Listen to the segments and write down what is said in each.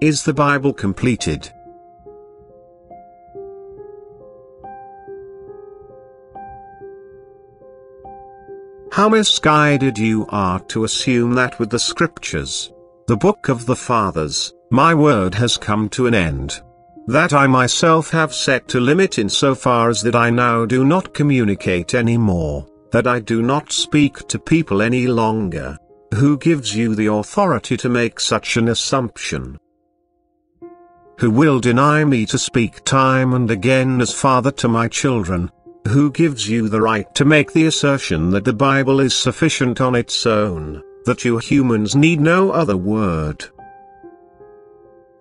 Is the Bible completed? How misguided you are to assume that with the Scriptures, the Book of the Fathers, my word has come to an end. That I myself have set to limit insofar as that I now do not communicate any more, that I do not speak to people any longer. Who gives you the authority to make such an assumption? Who will deny me to speak time and again as Father to my children? Who gives you the right to make the assertion that the Bible is sufficient on its own, that you humans need no other word?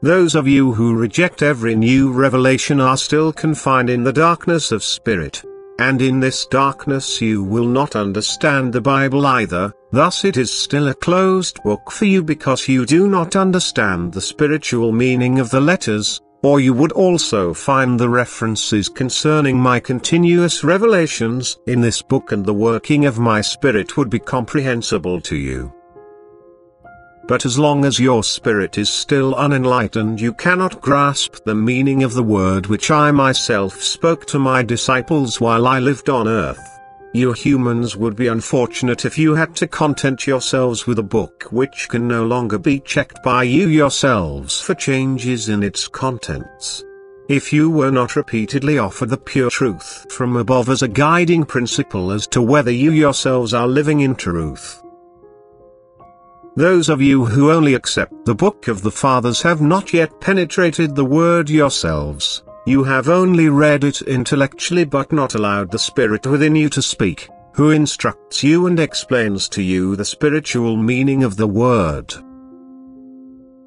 Those of you who reject every new revelation are still confined in the darkness of spirit. And in this darkness you will not understand the Bible either, thus it is still a closed book for you because you do not understand the spiritual meaning of the letters, or you would also find the references concerning my continuous revelations in this book and the working of my Spirit would be comprehensible to you. But as long as your spirit is still unenlightened you cannot grasp the meaning of the word which I myself spoke to my disciples while I lived on earth. You humans would be unfortunate if you had to content yourselves with a book which can no longer be checked by you yourselves for changes in its contents. If you were not repeatedly offered the pure truth from above as a guiding principle as to whether you yourselves are living in truth. Those of you who only accept the Book of the Fathers have not yet penetrated the Word yourselves. You have only read it intellectually but not allowed the Spirit within you to speak, who instructs you and explains to you the spiritual meaning of the Word.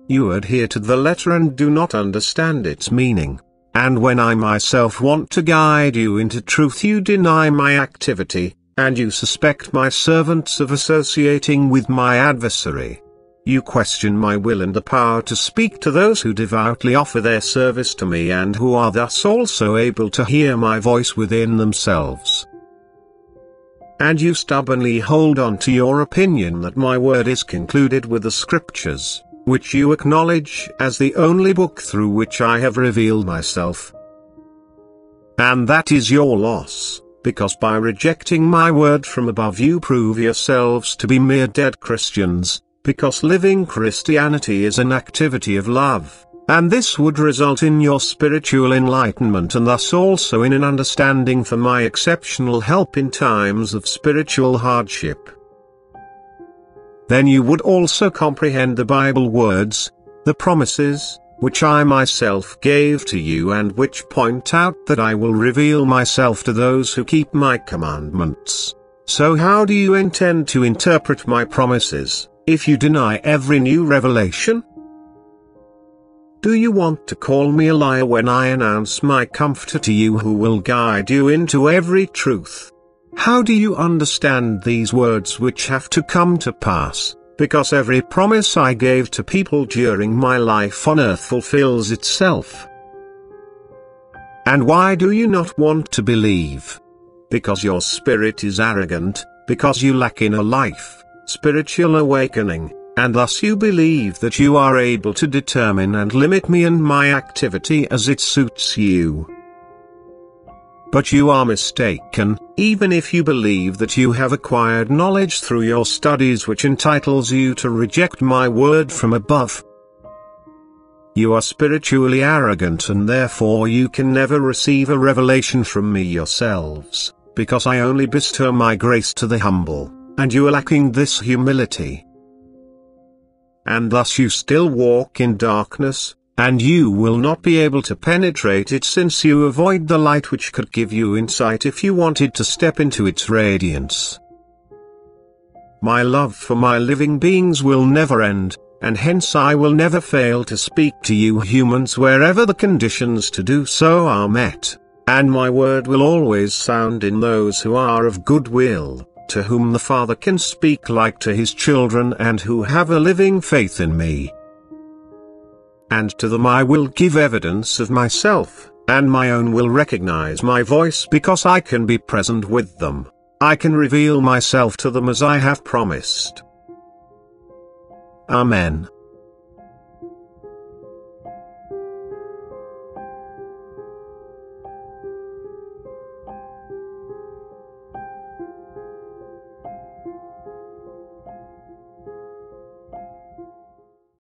You adhere to the letter and do not understand its meaning, and when I myself want to guide you into truth you deny my activity, and you suspect my servants of associating with my adversary. You question my will and the power to speak to those who devoutly offer their service to me and who are thus also able to hear my voice within themselves. And you stubbornly hold on to your opinion that my word is concluded with the Scriptures, which you acknowledge as the only book through which I have revealed myself. And that is your loss, because by rejecting my word from above you prove yourselves to be mere dead Christians, because living Christianity is an activity of love, and this would result in your spiritual enlightenment and thus also in an understanding for my exceptional help in times of spiritual hardship. Then you would also comprehend the Bible words, the promises, which I myself gave to you and which point out that I will reveal myself to those who keep my commandments. So how do you intend to interpret my promises, if you deny every new revelation? Do you want to call me a liar when I announce my Comforter to you who will guide you into every truth? How do you understand these words which have to come to pass? Because every promise I gave to people during my life on earth fulfills itself. And why do you not want to believe? Because your spirit is arrogant, because you lack inner life, spiritual awakening, and thus you believe that you are able to determine and limit me and my activity as it suits you. But you are mistaken, even if you believe that you have acquired knowledge through your studies which entitles you to reject my word from above. You are spiritually arrogant and therefore you can never receive a revelation from me yourselves, because I only bestow my grace to the humble, and you are lacking this humility. And thus you still walk in darkness, and you will not be able to penetrate it since you avoid the light which could give you insight if you wanted to step into its radiance. My love for my living beings will never end, and hence I will never fail to speak to you humans wherever the conditions to do so are met, and my word will always sound in those who are of good will, to whom the Father can speak like to his children and who have a living faith in me. And to them I will give evidence of myself, and my own will recognize my voice because I can be present with them. I can reveal myself to them as I have promised. Amen.